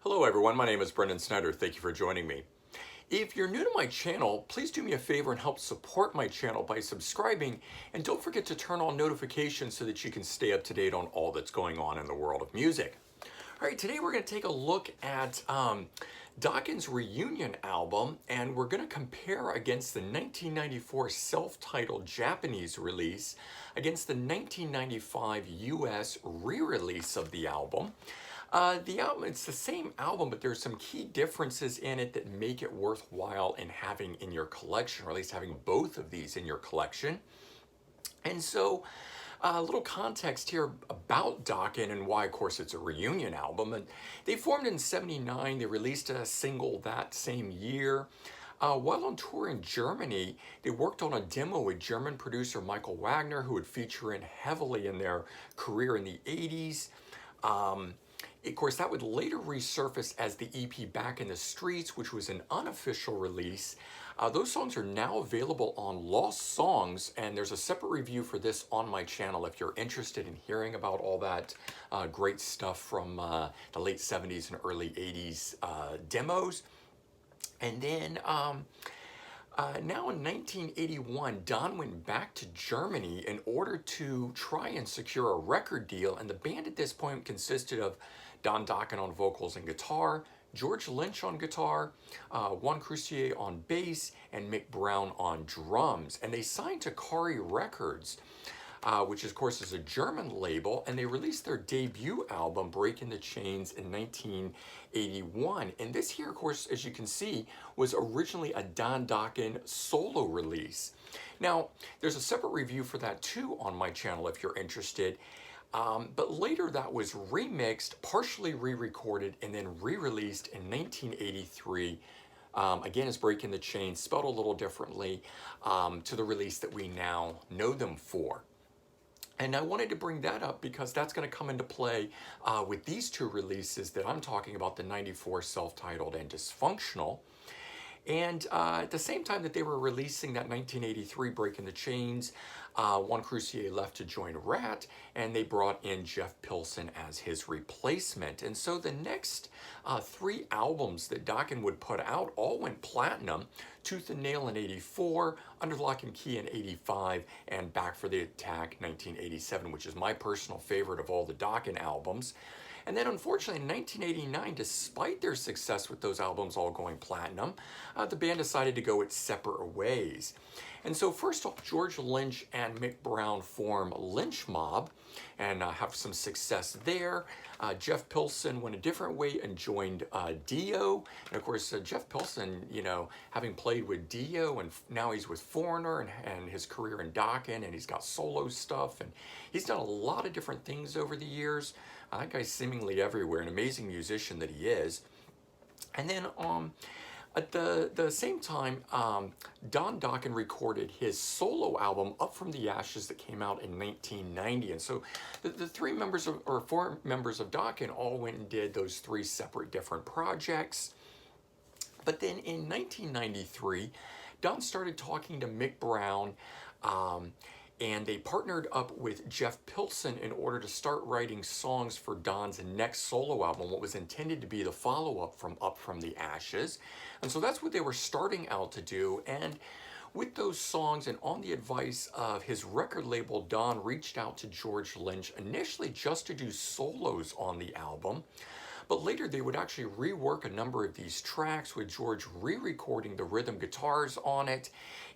Hello everyone, my name is Brendan Snyder. Thank you for joining me. If you're new to my channel, please do me a favor and help support my channel by subscribing, and don't forget to turn on notifications so that you can stay up to date on all that's going on in the world of music. All right, today we're going to take a look at Dokken's reunion album, and we're going to compare against the 1994 self-titled Japanese release against the 1995 US re-release of the album. The album, it's the same album, but there's some key differences in it that make it worthwhile in having in your collection, or at least having both of these in your collection. And so, a little context here about Dokken and why, of course, it's a reunion album. And they formed in '79. They released a single that same year. While on tour in Germany, they worked on a demo with German producer Michael Wagner, who would feature in heavily in their career in the '80s. Of course, that would later resurface as the EP Back in the Streets, which was an unofficial release. Those songs are now available on Lost Songs, and there's a separate review for this on my channel if you're interested in hearing about all that great stuff from the late '70s and early '80s demos. And then now in 1981, Don went back to Germany in order to try and secure a record deal, and the band at this point consisted of Don Dokken on vocals and guitar, George Lynch on guitar, Juan Crucier on bass, and Mick Brown on drums. And they signed to Kari Records, which of course is a German label, and they released their debut album, Breaking the Chains, in 1981. And this here, of course, as you can see, was originally a Don Dokken solo release. Now, there's a separate review for that too on my channel if you're interested. But later that was remixed, partially re-recorded, and then re-released in 1983. Again, as Breaking the Chains, spelled a little differently, to the release that we now know them for. And I wanted to bring that up because that's going to come into play with these two releases that I'm talking about, the '94 self-titled and Dysfunctional. And at the same time that they were releasing that 1983 Breaking the Chains, Juan Crucier left to join Rat, and they brought in Jeff Pilson as his replacement. And so the next three albums that Dokken would put out all went platinum: Tooth and Nail in '84, Under Lock and Key in '85, and Back for the Attack 1987, which is my personal favorite of all the Dokken albums. And then unfortunately in 1989, despite their success with those albums all going platinum, the band decided to go its separate ways. And so first off, George Lynch and Mick Brown form Lynch Mob and have some success there. Jeff Pilson went a different way and joined Dio. And of course, Jeff Pilson, you know, having played with Dio, and now he's with Foreigner and his career in Dokken, and he's got solo stuff, and he's done a lot of different things over the years. That guy's seemingly everywhere, an amazing musician that he is. And then at the same time, Don Dokken recorded his solo album, Up From the Ashes, that came out in 1990. And so the three members of, or four members of Dokken all went and did those three separate different projects. But then in 1993, Don started talking to Mick Brown, and they partnered up with Jeff Pilson in order to start writing songs for Don's next solo album, what was intended to be the follow-up from Up From the Ashes. And so that's what they were starting out to do. And with those songs, and on the advice of his record label, Don reached out to George Lynch initially just to do solos on the album. But later they would actually rework a number of these tracks, with George re-recording the rhythm guitars on it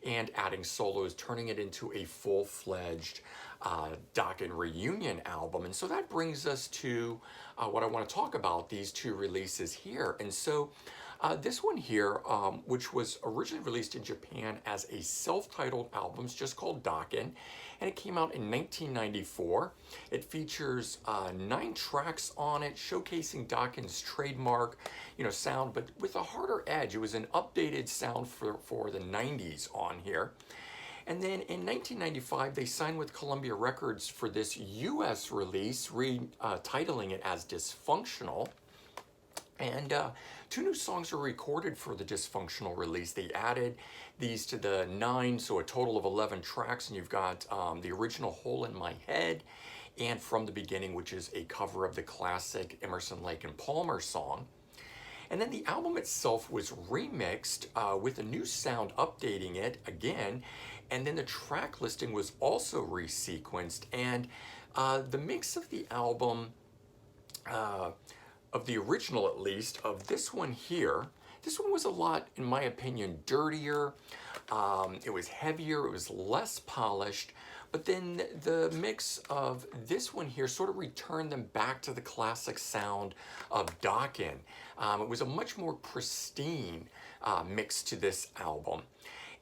and adding solos, turning it into a full-fledged Dokken reunion album. And so that brings us to what I want to talk about, these two releases here. And so this one here, which was originally released in Japan as a self-titled album, is just called Dokken, and it came out in 1994. It features 9 tracks on it, showcasing Dokken's trademark, sound, but with a harder edge. It was an updated sound for the 90s on here. And then in 1995, they signed with Columbia Records for this US release, retitling it as Dysfunctional. And 2 new songs were recorded for the Dysfunctional release. They added these to the 9, so a total of 11 tracks, and you've got the original Hole in My Head and From the Beginning, which is a cover of the classic Emerson, Lake and Palmer song. And then the album itself was remixed with a new sound, updating it again. And then the track listing was also resequenced. And the mix of the album, of the original at least, of this one here, this one was a lot, in my opinion, dirtier. It was heavier, it was less polished. But then the mix of this one here sort of returned them back to the classic sound of Dokken. It was a much more pristine mix to this album.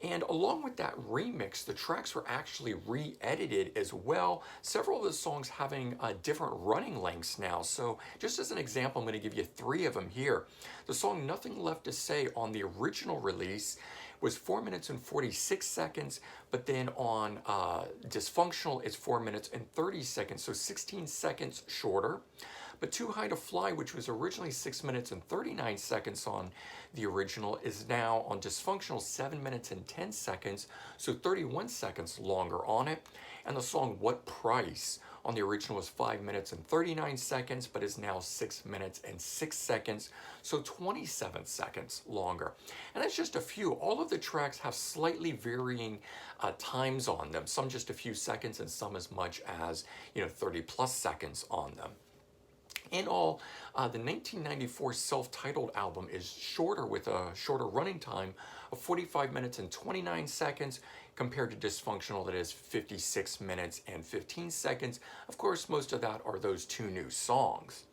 And along with that remix, the tracks were actually re-edited as well. Several of the songs having different running lengths now. So just as an example, I'm going to give you 3 of them here. The song Nothing Left to Say on the original release was 4 minutes and 46 seconds, but then on Dysfunctional, it's 4 minutes and 30 seconds, so 16 seconds shorter. But Too High to Fly, which was originally 6 minutes and 39 seconds on the original, is now on Dysfunctional 7 minutes and 10 seconds, so 31 seconds longer on it. And the song What Price on the original was 5 minutes and 39 seconds, but is now 6 minutes and 6 seconds, so 27 seconds longer. And that's just a few. All of the tracks have slightly varying times on them, some just a few seconds and some as much as 30 plus seconds on them. In all, the 1994 self-titled album is shorter, with a shorter running time of 45 minutes and 29 seconds compared to Dysfunctional, that is 56 minutes and 15 seconds. Of course, most of that are those 2 new songs.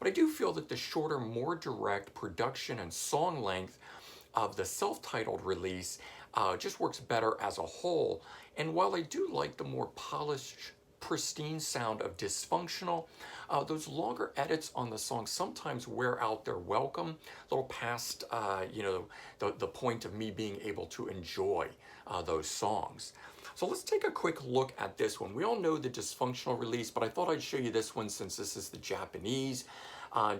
But I do feel that the shorter, more direct production and song length of the self-titled release just works better as a whole. And while I do like the more polished, pristine sound of Dysfunctional, those longer edits on the song sometimes wear out their welcome, a little past the point of me being able to enjoy those songs. So let's take a quick look at this one. We all know the Dysfunctional release, but I thought I'd show you this one since this is the Japanese.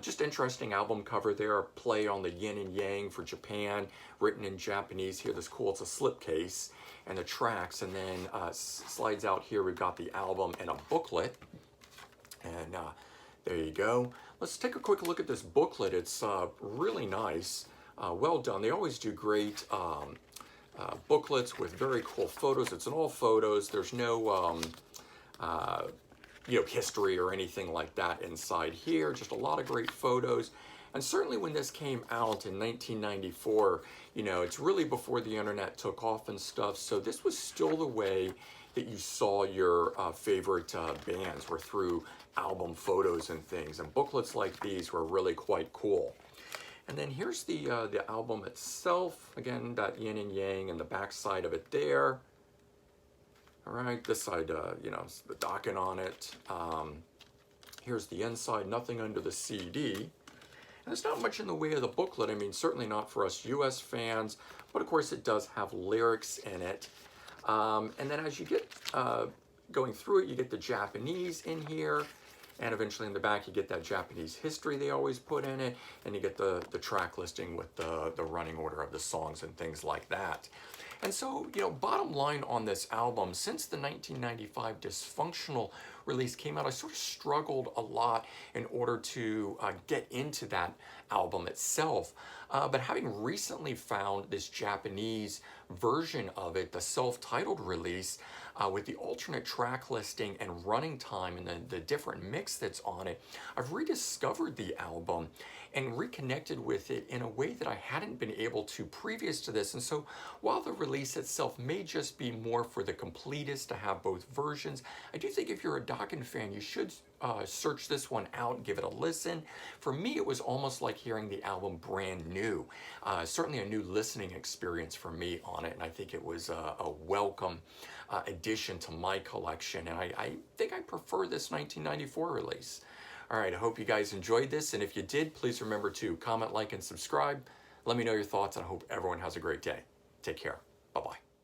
Just interesting album cover there, play on the yin and yang for Japan, written in Japanese here. This cool, it's a slipcase, and the tracks, and then slides out here, we've got the album and a booklet. And there you go. Let's take a quick look at this booklet. It's really nice, well done. They always do great booklets with very cool photos. It's in all photos. There's no history or anything like that inside here. Just a lot of great photos. And certainly when this came out in 1994, it's really before the internet took off and stuff. So this was still the way that you saw your favorite bands, were through album photos and things. And booklets like these were really quite cool. And then here's the album itself. Again, that yin and yang and the back side of it there. All right, this side, the Dokken on it. Here's the inside, nothing under the CD. And there's not much in the way of the booklet. I mean, certainly not for us US fans, but of course it does have lyrics in it. And then as you get going through it, you get the Japanese in here. And eventually in the back, you get that Japanese history they always put in it. And you get the track listing with the running order of the songs and things like that. And so, bottom line on this album, since the 1995 Dysfunctional release came out, I sort of struggled a lot in order to get into that album itself. But having recently found this Japanese version of it, the self-titled release, with the alternate track listing and running time and the different mix that's on it, I've rediscovered the album and reconnected with it in a way that I hadn't been able to previous to this. And so while the release itself may just be more for the completists to have both versions, I do think if you're a Dokken fan, you should search this one out and give it a listen. For me, it was almost like hearing the album brand new. Certainly a new listening experience for me on it, and I think it was a welcome addition to my collection, and I think I prefer this 1994 release. All right, I hope you guys enjoyed this, and if you did, please remember to comment, like, and subscribe. Let me know your thoughts, and I hope everyone has a great day. Take care. Bye-bye.